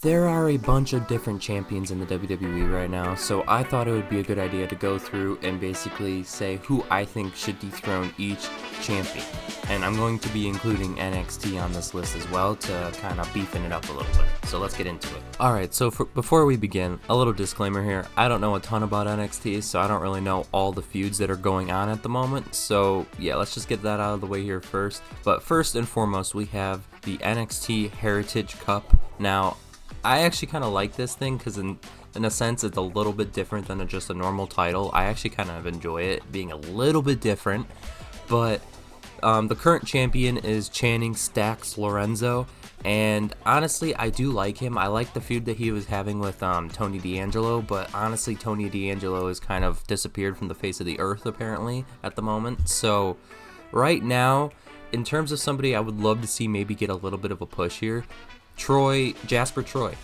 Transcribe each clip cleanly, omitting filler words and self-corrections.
There are a bunch of different champions in the WWE right now, so I thought it would be a good idea to go through and basically say who I think should dethrone each champion. And I'm going to be including NXT on this list as well to kind of beefing it up a little bit. So let's get into it. Alright, so before we begin, a little disclaimer here. I don't know a ton about NXT, so I don't really know all the feuds that are going on at the moment. So yeah, let's just get that out of the way here first. But first and foremost, we have the NXT Heritage Cup. Now, I actually kind of like this thing because in a sense it's a little bit different than just a normal title. I actually kind of enjoy it being a little bit different, but the current champion is Channing Stacks Lorenzo, and honestly I do like him. I like the feud that he was having with Tony D'Angelo, but honestly Tony D'Angelo has kind of disappeared from the face of the earth apparently at the moment. So right now, in terms of somebody I would love to see maybe get a little bit of a push here, Jasper Troy,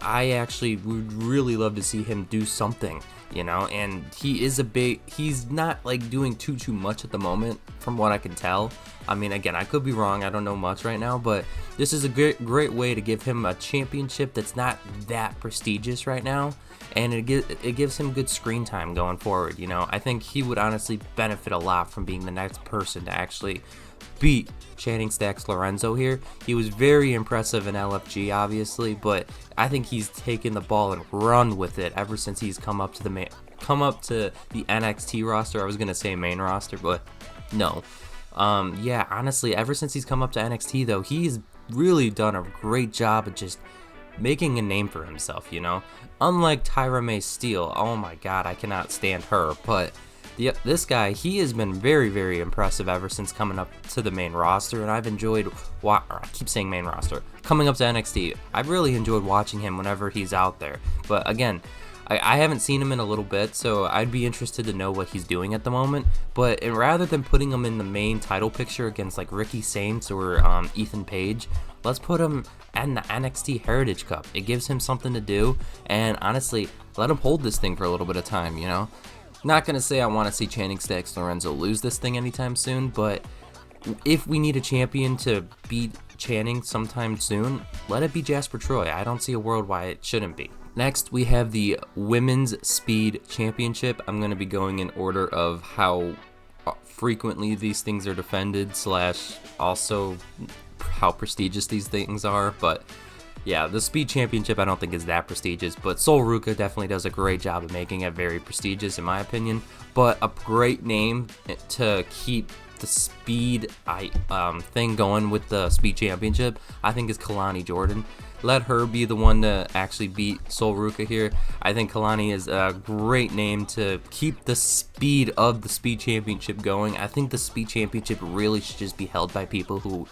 I actually would really love to see him do something, and he's not like doing too much at the moment from what I can tell. I mean, again, I could be wrong, I don't know much right now, but this is a great way to give him a championship that's not that prestigious right now, and it gives him good screen time going forward. I think he would honestly benefit a lot from being the next person to actually beat Channing Stacks Lorenzo here. He was very impressive in LFG, obviously, but I think he's taken the ball and run with it ever since he's come up to the NXT roster. I was gonna say main roster, but no. Yeah, honestly, ever since he's come up to NXT though, he's really done a great job of just making a name for himself. Unlike Tyra May Steele, oh my god, I cannot stand her, but this guy, he has been very impressive ever since coming up to the main roster, and I've enjoyed, I keep saying main roster, coming up to NXT. I've really enjoyed watching him whenever he's out there, but again, I haven't seen him in a little bit, so I'd be interested to know what he's doing at the moment. But rather than putting him in the main title picture against like Ricky Saints or Ethan Page, let's put him in the NXT Heritage Cup. It gives him something to do, and honestly, let him hold this thing for a little bit of time, Not gonna say I want to see Channing Stacks Lorenzo lose this thing anytime soon, but if we need a champion to beat Channing sometime soon, let it be Jasper Troy. I don't see a world why it shouldn't be. Next, we have the Women's Speed Championship. I'm gonna be going in order of how frequently these things are defended, / also how prestigious these things are, but yeah, the Speed Championship I don't think is that prestigious, but Sol Ruca definitely does a great job of making it very prestigious in my opinion. But a great name to keep the speed thing going with the Speed Championship, I think, is Kalani Jordan. Let her be the one to actually beat Sol Ruca here. I think Kalani is a great name to keep the speed of the Speed Championship going. I think the Speed Championship really should just be held by people who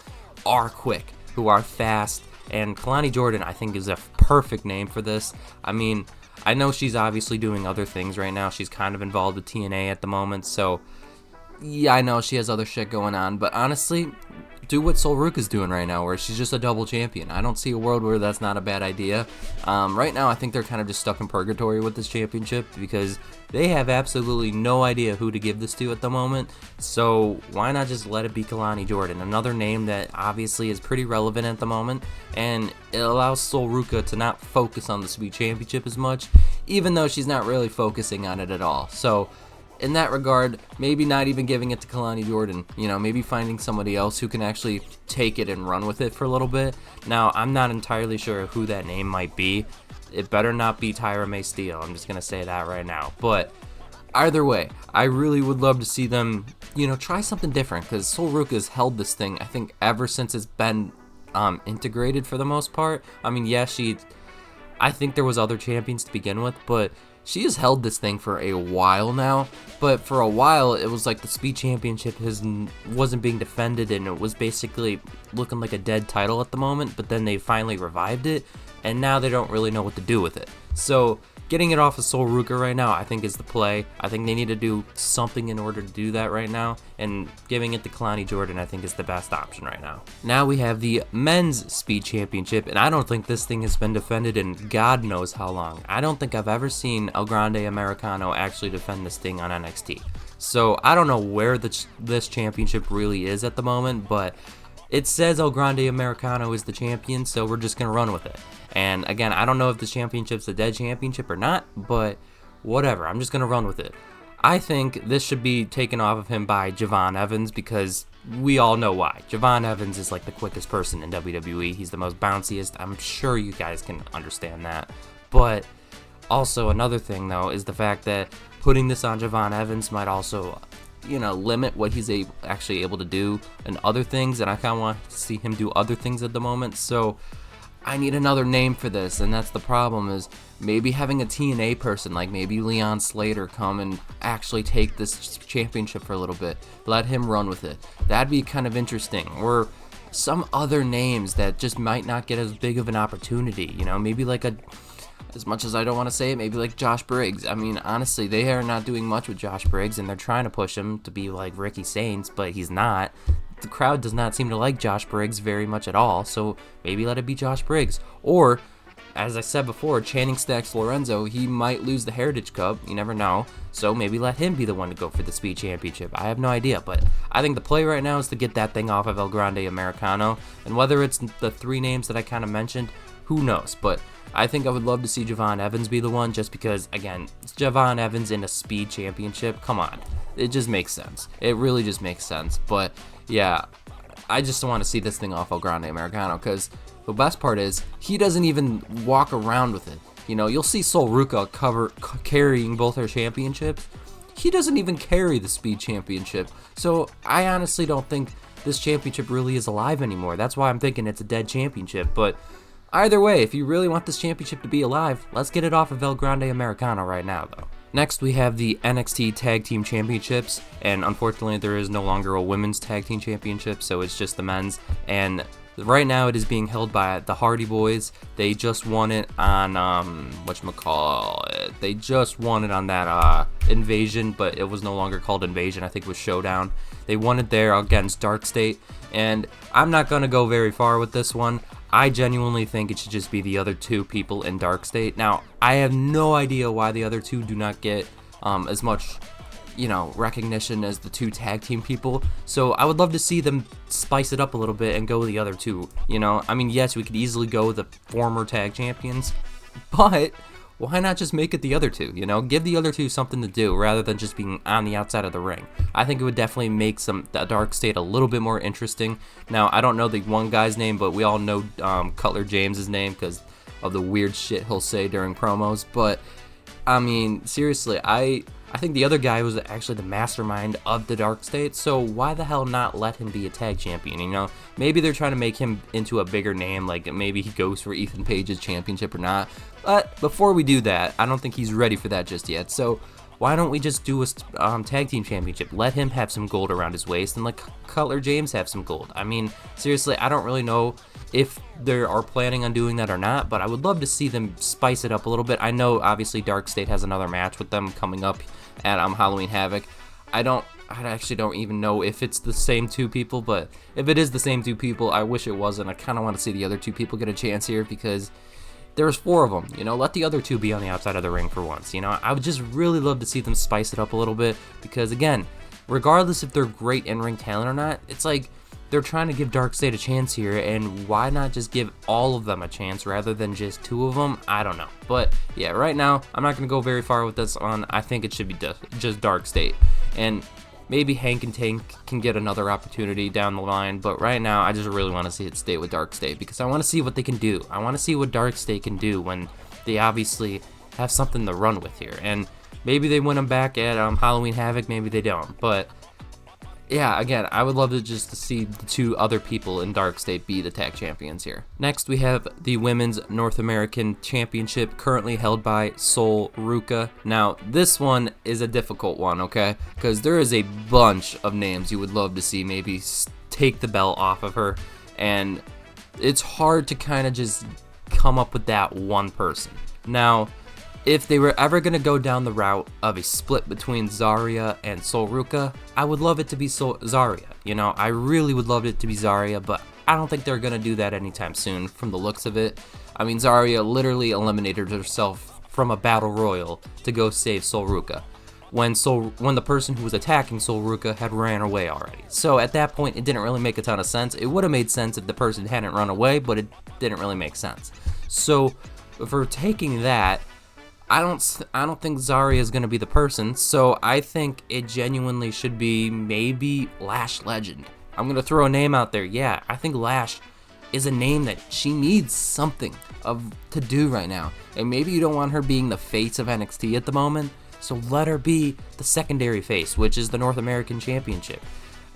are quick, who are fast, and Kalani Jordan, I think, is a perfect name for this. I mean, I know she's obviously doing other things right now. She's kind of involved with TNA at the moment, so yeah, I know she has other shit going on, but honestly, do what Sol Ruca's doing right now, where she's just a double champion. I don't see a world where that's not a bad idea. Right now, I think they're kind of just stuck in purgatory with this championship because they have absolutely no idea who to give this to at the moment. So why not just let it be Kalani Jordan, another name that obviously is pretty relevant at the moment, and it allows Sol Ruca to not focus on the Speed Championship as much, even though she's not really focusing on it at all. So in that regard, maybe not even giving it to Kalani Jordan, maybe finding somebody else who can actually take it and run with it for a little bit. Now, I'm not entirely sure who that name might be. It better not be Tyra May Steele, I'm just going to say that right now. But either way, I really would love to see them, try something different, because Sol Ruca's held this thing, I think, ever since it's been integrated for the most part. I mean, yeah, I think there was other champions to begin with, but she has held this thing for a while now, but for a while it was like the Speed Championship wasn't being defended, and it was basically looking like a dead title at the moment, but then they finally revived it, and now they don't really know what to do with it. So getting it off of Sol Ruca right now, I think, is the play. I think they need to do something in order to do that right now, and giving it to Kalani Jordan, I think, is the best option right now. Now we have the Men's Speed Championship, and I don't think this thing has been defended in God knows how long. I don't think I've ever seen El Grande Americano actually defend this thing on NXT. So I don't know where this championship really is at the moment, but it says El Grande Americano is the champion, so we're just going to run with it. And again, I don't know if this championship's a dead championship or not, but whatever, I'm just going to run with it. I think this should be taken off of him by Javon Evans, because we all know why. Javon Evans is like the quickest person in WWE. He's the most bounciest. I'm sure you guys can understand that. But also another thing though is the fact that putting this on Javon Evans might also, limit what he's actually able to do and other things, and I kind of want to see him do other things at the moment. So I need another name for this, and that's the problem, is maybe having a TNA person like maybe Leon Slater come and actually take this championship for a little bit. Let him run with it. That'd be kind of interesting. Or some other names that just might not get as big of an opportunity, maybe like as much as I don't want to say it, maybe like Josh Briggs. I mean, honestly, they are not doing much with Josh Briggs, and they're trying to push him to be like Ricky Saints, but he's not. The crowd does not seem to like Josh Briggs very much at all, so maybe let it be Josh Briggs. Or, as I said before, Channing Stacks Lorenzo, he might lose the Heritage Cup, you never know, so maybe let him be the one to go for the Speed Championship. I have no idea, but I think the play right now is to get that thing off of El Grande Americano, and whether it's the three names that I kind of mentioned, who knows, but I think I would love to see Javon Evans be the one, just because, again, it's Javon Evans in a Speed Championship, come on, it just makes sense. It really just makes sense, but yeah, I just want to see this thing off El Grande Americano, because the best part is he doesn't even walk around with it. You'll see Sol Ruca carrying both her championships. He doesn't even carry the Speed Championship, so I honestly don't think this championship really is alive anymore. That's why I'm thinking it's a dead championship, but either way, if you really want this championship to be alive, let's get it off of El Grande Americano right now, though. Next, we have the NXT Tag Team Championships, and unfortunately, there is no longer a Women's Tag Team Championship, so it's just the men's, and right now it is being held by the Hardy Boys. They just won it on, they just won it on that, Invasion, but it was no longer called Invasion, I think it was Showdown. They won it there against Dark State, and I'm not going to go very far with this one. I genuinely think it should just be the other two people in Dark State. Now, I have no idea why the other two do not get as much, recognition as the two tag team people. So I would love to see them spice it up a little bit and go with the other two. I mean, yes, we could easily go with the former tag champions, but why not just make it the other two? Give the other two something to do rather than just being on the outside of the ring. I think it would definitely make the Dark State a little bit more interesting. Now, I don't know the one guy's name, but we all know Cutler James's name because of the weird shit he'll say during promos. But I mean, seriously, I think the other guy was actually the mastermind of the Dark State, so why the hell not let him be a tag champion, Maybe they're trying to make him into a bigger name, like maybe he goes for Ethan Page's championship or not. But before we do that, I don't think he's ready for that just yet, so why don't we just do a tag team championship? Let him have some gold around his waist and let Cutler James have some gold. I mean, seriously, I don't really know if they are planning on doing that or not, but I would love to see them spice it up a little bit. I know, obviously, Dark State has another match with them coming up at Halloween Havoc. I actually don't even know if it's the same two people, but if it is the same two people, I wish it wasn't. I kind of want to see the other two people get a chance here because there's 4 of them, let the other 2 be on the outside of the ring for once, I would just really love to see them spice it up a little bit because, again, regardless if they're great in-ring talent or not, it's like they're trying to give Dark State a chance here, and why not just give all of them a chance rather than just 2 of them? I don't know. But yeah, right now, I'm not going to go very far with this one. I think it should be just Dark State. And maybe Hank and Tank can get another opportunity down the line, but right now, I just really want to see it stay with Dark State because I want to see what they can do. I want to see what Dark State can do when they obviously have something to run with here. And maybe they win them back at Halloween Havoc, maybe they don't. But yeah, again, I would love to see the 2 other people in Dark State be the tag champions here. Next, we have the Women's North American Championship, currently held by Sol Ruca. Now, this one is a difficult one, okay? Because there is a bunch of names you would love to see maybe take the belt off of her, and it's hard to kind of just come up with that one person. Now, if they were ever going to go down the route of a split between Zarya and Sol Ruca, I would love it to be Zarya. I really would love it to be Zarya, but I don't think they're going to do that anytime soon from the looks of it. I mean, Zarya literally eliminated herself from a battle royal to go save Sol Ruca when the person who was attacking Sol Ruca had ran away already. So at that point, it didn't really make a ton of sense. It would have made sense if the person hadn't run away, but it didn't really make sense. So for taking that, I don't think Zarya is going to be the person, so I think it genuinely should be maybe Lash Legend. I'm going to throw a name out there. Yeah, I think Lash is a name that she needs something to do right now. And maybe you don't want her being the face of NXT at the moment, so let her be the secondary face, which is the North American Championship.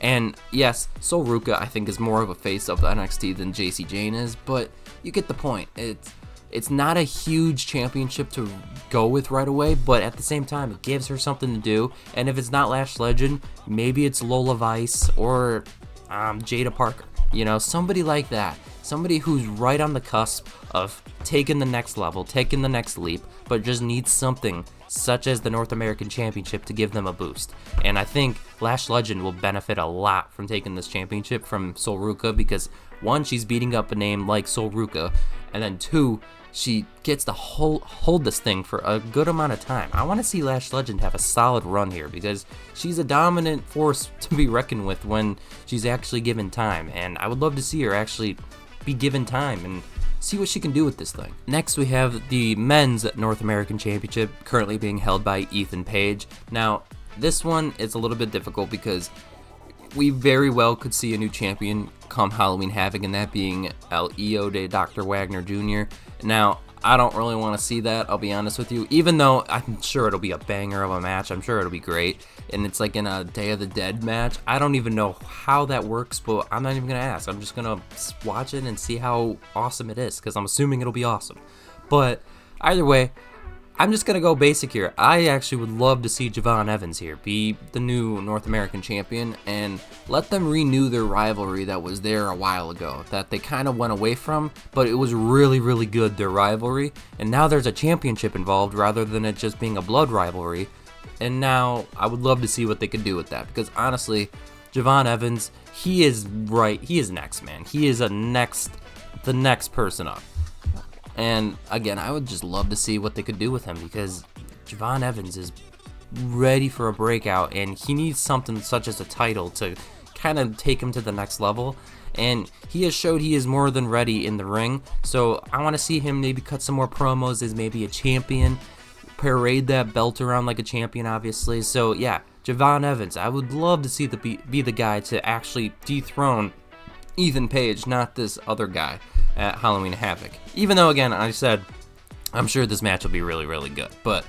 And yes, Sol Ruca I think is more of a face of NXT than JC Jane is, but you get the point. It's not a huge championship to go with right away, but at the same time, it gives her something to do. And if it's not Lash Legend, maybe it's Lola Vice or Jada Parker. You know, somebody like that. Somebody who's right on the cusp of taking the next level, taking the next leap, but just needs something such as the North American Championship to give them a boost. And I think Lash Legend will benefit a lot from taking this championship from Sol Ruca because, one, she's beating up a name like Sol Ruca, and then two, she gets to hold this thing for a good amount of time. I want to see Lash Legend have a solid run here because she's a dominant force to be reckoned with when she's actually given time, and I would love to see her actually be given time and see what she can do with this thing. Next, we have the Men's North American Championship currently being held by Ethan Page. Now, this one is a little bit difficult because we very well could see a new champion come Halloween Havoc, and that being El Hijo de Dr. Wagner Jr. Now, I don't really want to see that, I'll be honest with you, even though I'm sure it'll be a banger of a match. I'm sure it'll be great, and it's like in a Day of the Dead match. I don't even know how that works, but I'm not even going to ask. I'm just going to watch it and see how awesome it is, because I'm assuming it'll be awesome. But either way, I'm just going to go basic here. I actually would love to see Javon Evans here be the new North American champion and let them renew their rivalry that was there a while ago, that they kind of went away from, but it was really, really good, their rivalry. And now there's a championship involved rather than it just being a blood rivalry. And now I would love to see what they could do with that because honestly, Javon Evans, he is next, man. He is the next person up. And again, I would just love to see what they could do with him because Javon Evans is ready for a breakout and he needs something such as a title to kind of take him to the next level. And he has showed he is more than ready in the ring. So I want to see him maybe cut some more promos as maybe a champion, parade that belt around like a champion, obviously. So yeah, Javon Evans, I would love to see be the guy to actually dethrone Ethan Page, not this other guy at Halloween Havoc. Even though, again, I said I'm sure this match will be really, really good, but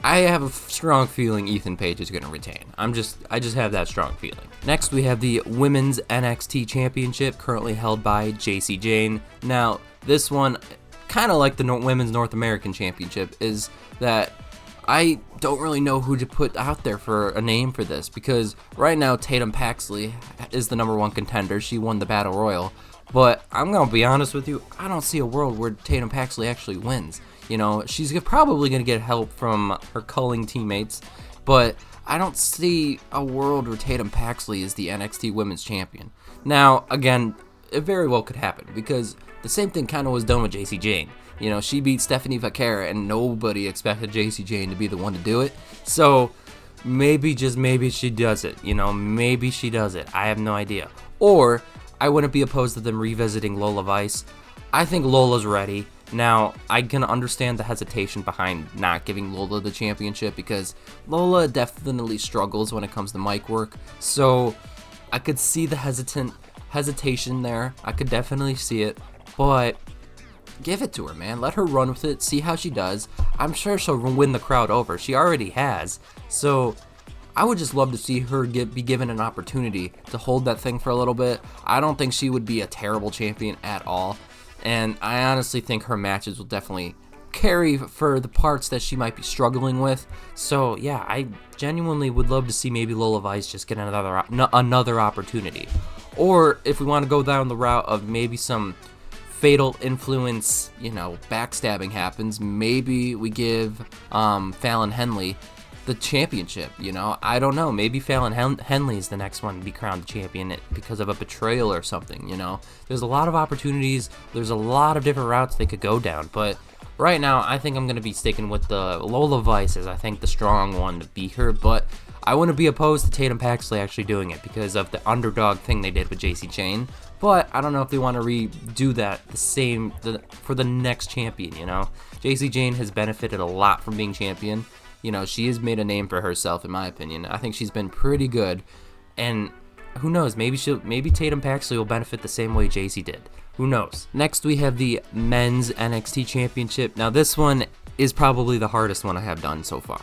I have a strong feeling Ethan Page is going to retain. I just have that strong feeling. Next, we have the Women's NXT Championship, currently held by JC Jane. Now, this one, kind of like the Women's North American Championship, is that I don't really know who to put out there for a name for this because right now Tatum Paxley is the number one contender. She won the Battle Royal. But I'm going to be honest with you, I don't see a world where Tatum Paxley actually wins. You know, she's probably going to get help from her culling teammates, but I don't see a world where Tatum Paxley is the NXT Women's Champion. Now, again, it very well could happen because the same thing kind of was done with JC Jane. You know, she beat Stephanie Vaquera and nobody expected JC Jane to be the one to do it. So maybe, just maybe she does it. You know, maybe she does it. I have no idea. Or I wouldn't be opposed to them revisiting Lola Vice. I think Lola's ready. Now, I can understand the hesitation behind not giving Lola the championship because Lola definitely struggles when it comes to mic work. So I could see the hesitation there. I could definitely see it. But give it to her, man. Let her run with it. See how she does. I'm sure she'll win the crowd over. She already has. So I would just love to see her be given an opportunity to hold that thing for a little bit. I don't think she would be a terrible champion at all. And I honestly think her matches will definitely carry for the parts that she might be struggling with. So yeah, I genuinely would love to see maybe Lola Vice just get another opportunity. Or if we want to go down the route of maybe some fatal influence, you know, backstabbing happens, maybe we give Fallon Henley the championship, you know. I don't know, maybe Fallon Henley is the next one to be crowned the champion because of a betrayal or something, you know. There's a lot of opportunities, there's a lot of different routes they could go down, but right now I think I'm going to be sticking with the Lola Vice as I think the strong one to beat her, but I wouldn't be opposed to Tatum Paxley actually doing it because of the underdog thing they did with JC Jane. But I don't know if they want to redo that for the next champion, you know? Jacy Jayne has benefited a lot from being champion. You know, she has made a name for herself, in my opinion. I think she's been pretty good. And who knows, maybe Tatum Paxley will benefit the same way Jacy did. Who knows? Next, we have the Men's NXT Championship. Now, this one is probably the hardest one I have done so far.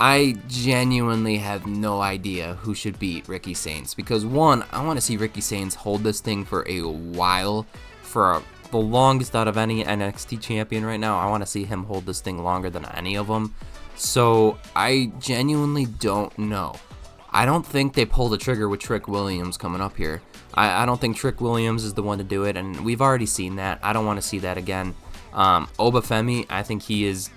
I genuinely have no idea who should beat Ricky Sainz because, one, I want to see Ricky Sainz hold this thing for a while, the longest out of any NXT champion right now. I want to see him hold this thing longer than any of them. So I genuinely don't know. I don't think they pull the trigger with Trick Williams coming up here. I don't think Trick Williams is the one to do it, and we've already seen that. I don't want to see that again. Obafemi, I think he is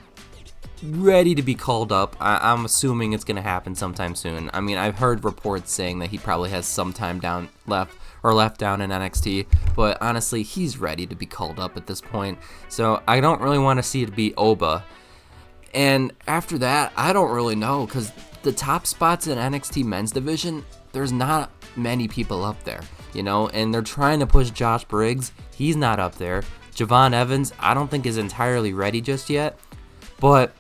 ready to be called up. I'm assuming it's going to happen sometime soon. I mean, I've heard reports saying that he probably has some time left down in NXT, but honestly, he's ready to be called up at this point. So I don't really want to see it be Oba. And after that, I don't really know, because the top spots in NXT men's division, there's not many people up there, you know, and they're trying to push Josh Briggs. He's not up there. Javon Evans, I don't think is entirely ready just yet, but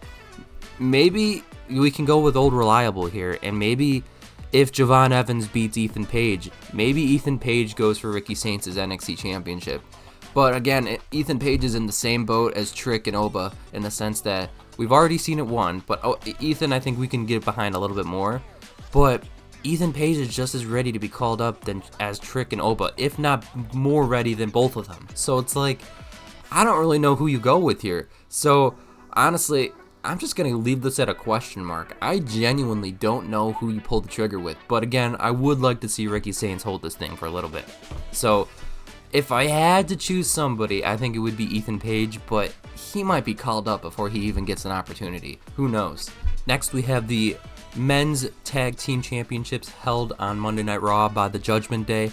maybe we can go with old reliable here, and maybe if Javon Evans beats Ethan Page, maybe Ethan Page goes for Ricky Sainz' NXT championship. But again, Ethan Page is in the same boat as Trick and Oba in the sense that we've already seen it won, but Ethan, I think we can get behind a little bit more. But Ethan Page is just as ready to be called up as Trick and Oba, if not more ready than both of them. So it's like, I don't really know who you go with here. So honestly, I'm just going to leave this at a question mark. I genuinely don't know who you pull the trigger with. But again, I would like to see Ricky Sainz hold this thing for a little bit. So if I had to choose somebody, I think it would be Ethan Page, but he might be called up before he even gets an opportunity. Who knows? Next, we have the Men's Tag Team Championships held on Monday Night Raw by the Judgment Day.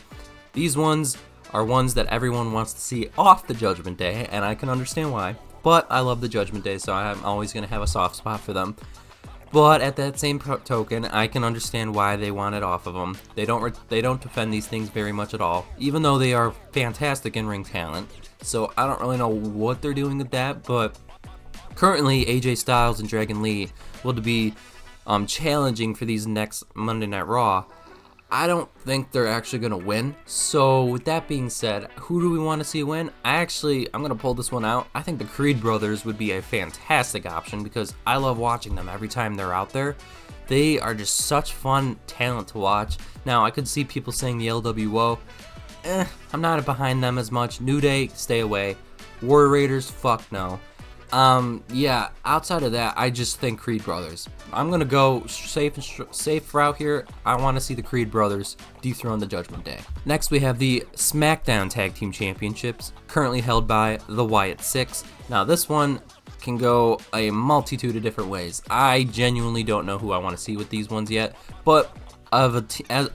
These ones are ones that everyone wants to see off the Judgment Day, and I can understand why. But I love the Judgment Day, so I'm always going to have a soft spot for them. But at that same token, I can understand why they want it off of them. They don't defend these things very much at all, even though they are fantastic in-ring talent. So I don't really know what they're doing with that, but currently AJ Styles and Dragon Lee will be challenging for these next Monday Night Raw. I don't think they're actually going to win. So with that being said, who do we want to see win? I'm going to pull this one out. I think the Creed brothers would be a fantastic option because I love watching them every time they're out there. They are just such fun talent to watch. Now, I could see people saying the LWO. I'm not behind them as much. New Day, stay away. War Raiders, fuck no. Yeah, outside of that, I just think Creed brothers. I'm going to go safe route here. I want to see the Creed brothers dethrone the Judgment Day. Next, we have the SmackDown Tag Team Championships, currently held by the Wyatt Six. Now, this one can go a multitude of different ways. I genuinely don't know who I want to see with these ones yet, but of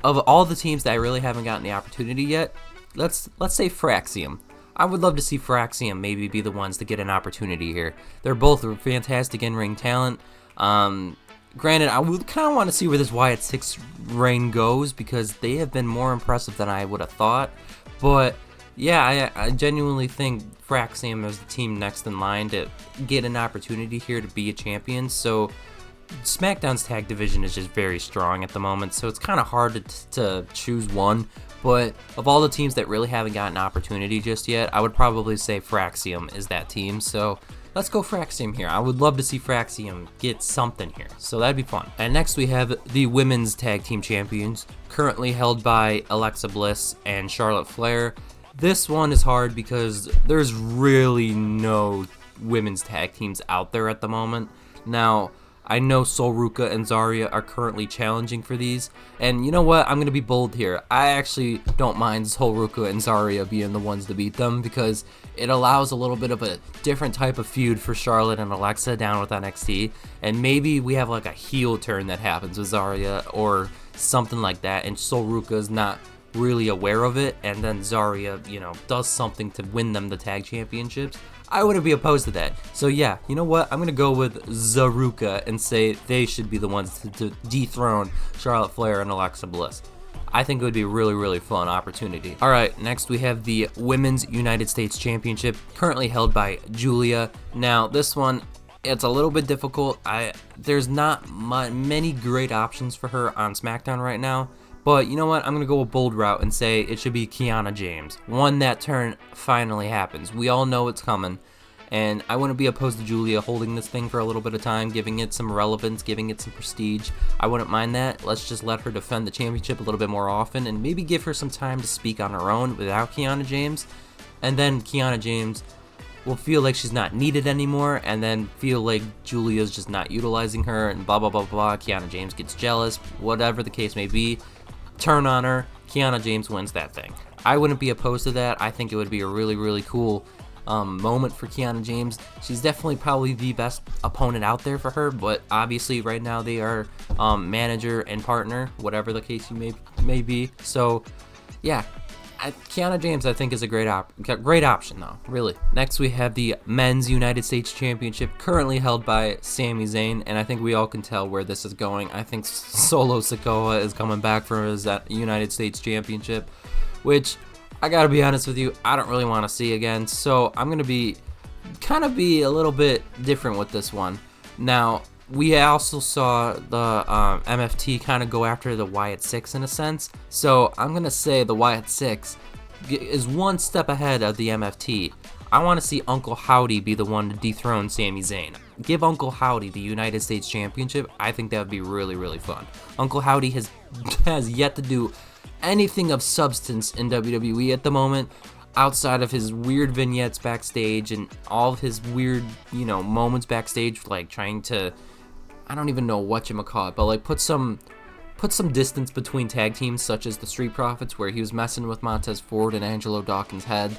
all the teams that I really haven't gotten the opportunity yet, let's say Fraxium. I would love to see Fraxium maybe be the ones to get an opportunity here. They're both fantastic in-ring talent. Granted, I would kind of want to see where this Wyatt Six reign goes because they have been more impressive than I would have thought. But yeah, I genuinely think Fraxium is the team next in line to get an opportunity here to be a champion. So SmackDown's tag division is just very strong at the moment, so it's kind of hard to choose one. But of all the teams that really haven't gotten an opportunity just yet, I would probably say Fraxium is that team. So let's go Fraxium here. I would love to see Fraxium get something here. So that'd be fun. And next we have the Women's Tag Team Champions, currently held by Alexa Bliss and Charlotte Flair. This one is hard because there's really no women's tag teams out there at the moment. Now, I know Sol Ruca and Zarya are currently challenging for these, and you know what? I'm going to be bold here. I actually don't mind Sol Ruca and Zarya being the ones to beat them because it allows a little bit of a different type of feud for Charlotte and Alexa down with NXT, and maybe we have like a heel turn that happens with Zarya or something like that, and Sol Ruca is not really aware of it, and then Zarya, does something to win them the tag championships. I wouldn't be opposed to that. So yeah, you know what? I'm going to go with Zaruka and say they should be the ones to dethrone Charlotte Flair and Alexa Bliss. I think it would be a really, really fun opportunity. All right, next we have the Women's United States Championship, currently held by Julia. Now, this one, it's a little bit difficult. There's not many great options for her on SmackDown right now. But you know what? I'm going to go a bold route and say it should be Kiana James. When that turn finally happens. We all know it's coming. And I wouldn't be opposed to Julia holding this thing for a little bit of time, giving it some relevance, giving it some prestige. I wouldn't mind that. Let's just let her defend the championship a little bit more often and maybe give her some time to speak on her own without Kiana James. And then Kiana James will feel like she's not needed anymore, and then feel like Julia's just not utilizing her, and blah, blah, blah, blah. Kiana James gets jealous, whatever the case may be. Turn on her, Kiana James wins that thing. I wouldn't be opposed to that. I think it would be a really, really cool moment for Kiana James. She's definitely probably the best opponent out there for her, but obviously right now they are manager and partner, whatever the case you may be. So yeah, Kiana James I think is a great option though, really. Next we have the Men's United States Championship, currently held by Sami Zayn, and I think we all can tell where this is going. I think Solo Sikoa is coming back for his United States Championship, which I gotta be honest with you, I don't really want to see again. So I'm gonna be a little bit different with this one. Now, we also saw the MFT kind of go after the Wyatt 6 in a sense. So I'm going to say the Wyatt 6 is one step ahead of the MFT. I want to see Uncle Howdy be the one to dethrone Sami Zayn. Give Uncle Howdy the United States Championship. I think that would be really, really fun. Uncle Howdy has yet to do anything of substance in WWE at the moment, outside of his weird vignettes backstage and all of his weird, moments backstage, like trying to, I don't even know what you call it, but like put some distance between tag teams such as the Street Profits, where he was messing with Montez Ford and Angelo Dawkins' head.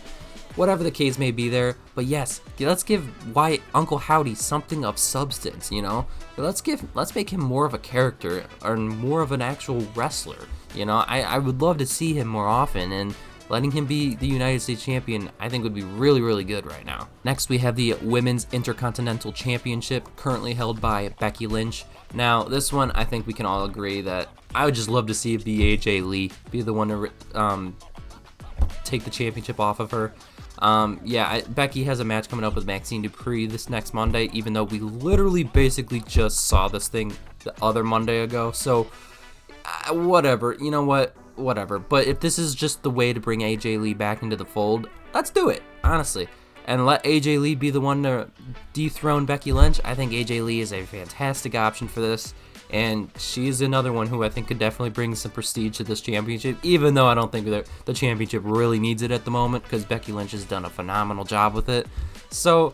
Whatever the case may be there, but yes, let's give Uncle Howdy something of substance, Let's make him more of a character or more of an actual wrestler, I would love to see him more often, and letting him be the United States Champion, I think would be really, really good right now. Next, we have the Women's Intercontinental Championship, currently held by Becky Lynch. Now, this one, I think we can all agree that I would just love to see it be AJ Lee be the one to take the championship off of her. Becky has a match coming up with Maxine Dupree this next Monday, even though we literally basically just saw this thing the other Monday ago. So, whatever. You know what? Whatever. But if this is just the way to bring AJ Lee back into the fold, let's do it, honestly. And let AJ Lee be the one to dethrone Becky Lynch. I think AJ Lee is a fantastic option for this. And she's another one who I think could definitely bring some prestige to this championship, even though I don't think that the championship really needs it at the moment, because Becky Lynch has done a phenomenal job with it. So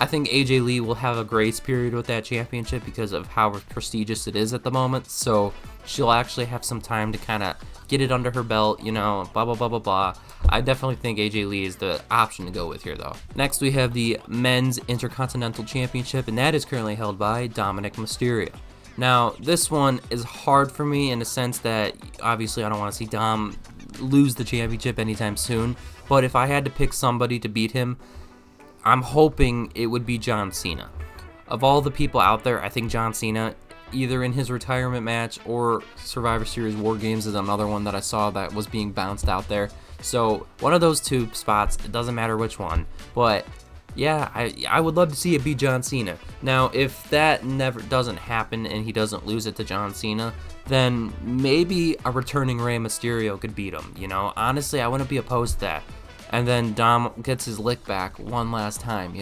I think AJ Lee will have a grace period with that championship because of how prestigious it is at the moment. So she'll actually have some time to kind of get it under her belt, blah, blah, blah, blah, blah. I definitely think AJ Lee is the option to go with here, though. Next, we have the Men's Intercontinental Championship, and that is currently held by Dominic Mysterio. Now, this one is hard for me in the sense that, obviously, I don't want to see Dom lose the championship anytime soon, but if I had to pick somebody to beat him, I'm hoping it would be John Cena. Of all the people out there, I think John Cena, either in his retirement match or Survivor Series War Games, is another one that I saw that was being bounced out there. So one of those two spots, it doesn't matter which one, but yeah, I would love to see it be John Cena. Now, if that never doesn't happen and he doesn't lose it to John Cena, then maybe a returning Rey Mysterio could beat him, Honestly, I wouldn't be opposed to that. And then Dom gets his lick back one last time,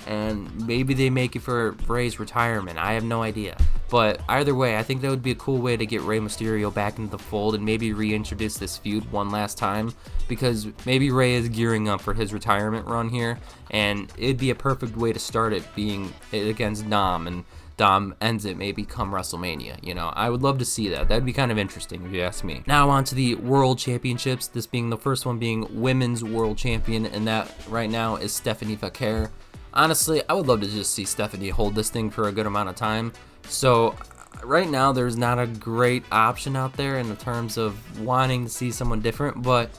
and maybe they make it for Rey's retirement. I have no idea. But either way, I think that would be a cool way to get Rey Mysterio back into the fold and maybe reintroduce this feud one last time, because maybe Rey is gearing up for his retirement run here, and it'd be a perfect way to start it being against Dom, and Dom ends it maybe come WrestleMania. I would love to see that. That'd be kind of interesting if you ask me. Now on to the World Championships, this being the first one being Women's World Champion, and that right now is Stephanie Vaquer. Honestly, I would love to just see Stephanie hold this thing for a good amount of time. So right now there's not a great option out there in terms of wanting to see someone different, but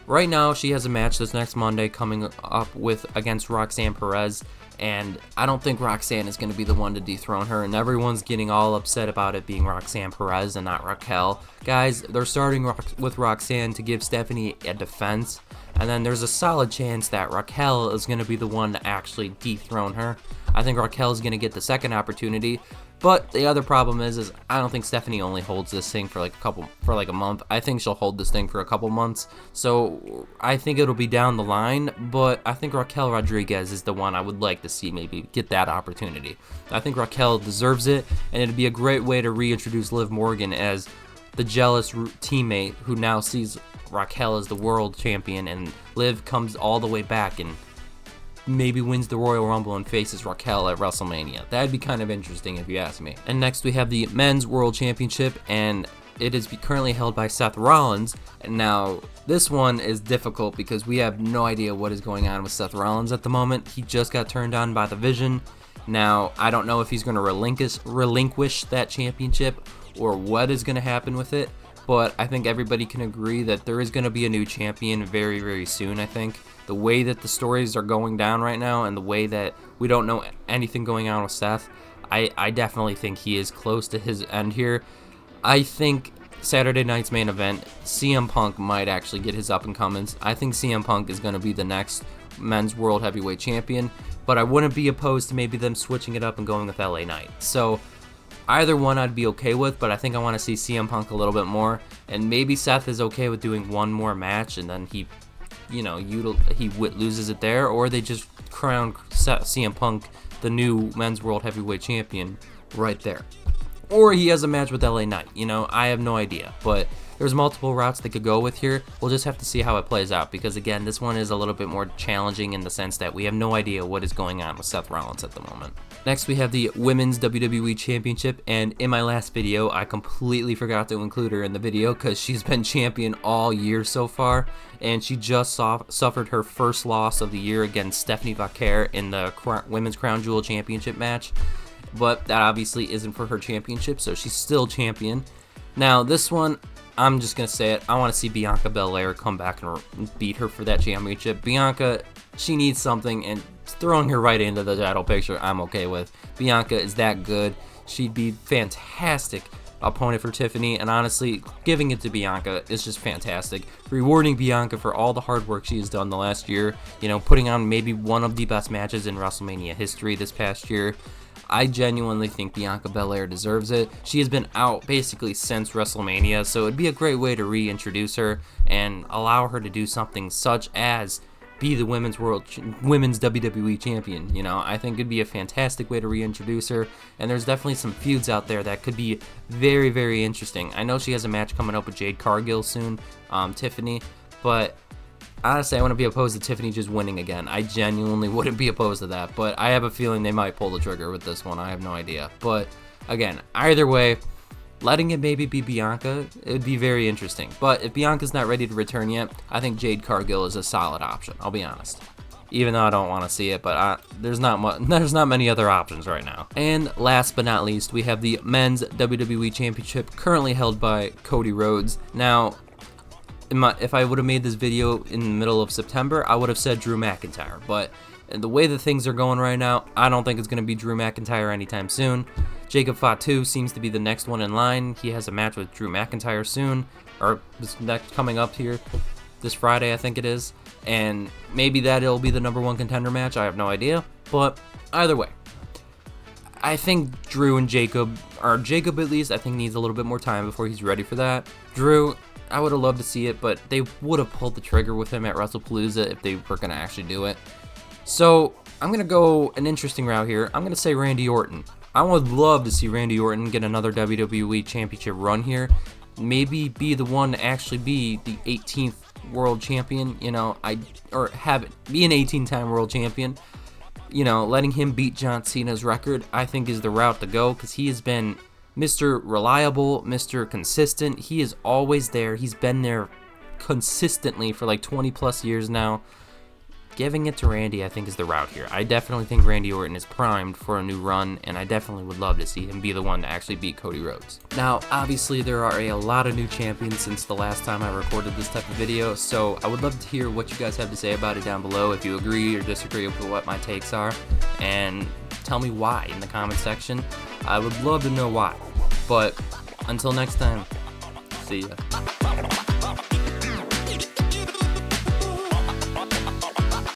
right now she has a match this next Monday coming up against Roxanne Perez, and I don't think Roxanne is going to be the one to dethrone her, and everyone's getting all upset about it being Roxanne Perez and not Raquel. Guys, they're starting with Roxanne to give Stephanie a defense, and then there's a solid chance that Raquel is going to be the one to actually dethrone her. I think Raquel is going to get the second opportunity, but the other problem is I don't think Stephanie only holds this thing for like a month. I think she'll hold this thing for a couple months. So I think it'll be down the line, but I think Raquel Rodriguez is the one I would like to see maybe get that opportunity. I think Raquel deserves it, and it'd be a great way to reintroduce Liv Morgan as the jealous teammate who now sees Raquel as the world champion, and Liv comes all the way back and maybe wins the Royal Rumble and faces Raquel at WrestleMania. That'd be kind of interesting if you ask me. And next we have the Men's World Championship, and it is currently held by Seth Rollins. And now this one is difficult because we have no idea what is going on with Seth Rollins at the moment. He just got turned on by the Vision. Now I don't know if he's going to relinquish that championship or what is going to happen with it, but I think everybody can agree that there is going to be a new champion very, very soon. I think the way that the stories are going down right now and the way that we don't know anything going on with Seth, I definitely think he is close to his end here. I think Saturday night's main event, CM Punk might actually get his up and comings. I think CM Punk is going to be the next Men's World Heavyweight Champion, but I wouldn't be opposed to maybe them switching it up and going with LA Knight. So either one I'd be okay with, but I think I want to see CM Punk a little bit more, and maybe Seth is okay with doing one more match and then he loses it there, or they just crown CM Punk the new Men's World Heavyweight Champion right there. Or he has a match with LA Knight, I have no idea, but there's multiple routes they could go with here. We'll just have to see how it plays out, because again, this one is a little bit more challenging in the sense that we have no idea what is going on with Seth Rollins at the moment. Next, we have the Women's WWE Championship, and in my last video, I completely forgot to include her in the video because she's been champion all year so far, and she just suffered her first loss of the year against Stephanie Vaquer in the Women's Crown Jewel Championship match, but that obviously isn't for her championship, so she's still champion. Now, this one, I'm just going to say it, I want to see Bianca Belair come back and beat her for that championship. Bianca, she needs something, and throwing her right into the title picture, I'm okay with. Bianca is that good. She'd be fantastic opponent for Tiffany, and honestly, giving it to Bianca is just fantastic. Rewarding Bianca for all the hard work she has done the last year, putting on maybe one of the best matches in WrestleMania history this past year. I genuinely think Bianca Belair deserves it. She has been out basically since WrestleMania, so it'd be a great way to reintroduce her and allow her to do something such as be the women's WWE champion. I think it'd be a fantastic way to reintroduce her, and there's definitely some feuds out there that could be very, very interesting. I know she has a match coming up with Jade Cargill soon, Tiffany, but honestly, I wouldn't be opposed to Tiffany just winning again. I genuinely wouldn't be opposed to that, but I have a feeling they might pull the trigger with this one. I have no idea, but again, either way, letting it maybe be Bianca, it would be very interesting. But if Bianca's not ready to return yet, I think Jade Cargill is a solid option, I'll be honest. Even though I don't want to see it, but there's not many other options right now. And last but not least, we have the Men's WWE Championship, currently held by Cody Rhodes. Now, if I would have made this video in the middle of September, I would have said Drew McIntyre, but the way that things are going right now, I don't think it's going to be Drew McIntyre anytime soon. Jacob Fatu seems to be the next one in line. He has a match with Drew McIntyre soon, or this next coming up here this Friday, I think it is, and maybe that'll be the #1 contender match. I have no idea, but either way, I think Drew and Jacob at least, I think needs a little bit more time before he's ready for that. Drew, I would have loved to see it, but they would have pulled the trigger with him at WrestlePalooza if they were going to actually do it. So I'm going to go an interesting route here. I'm going to say Randy Orton. I would love to see Randy Orton get another WWE Championship run here. Maybe be the one to actually be the 18th world champion, or have it be an 18-time world champion. Letting him beat John Cena's record, I think, is the route to go, because he has been Mr. Reliable, Mr. Consistent. He is always there. He's been there consistently for like 20 plus years now. giving it to Randy, I think, is the route here. I definitely think Randy Orton is primed for a new run, and I definitely would love to see him be the one to actually beat Cody Rhodes. Now, obviously, there are a lot of new champions since the last time I recorded this type of video, so I would love to hear what you guys have to say about it down below, if you agree or disagree with what my takes are, and tell me why in the comment section. I would love to know why. But until next time, see ya.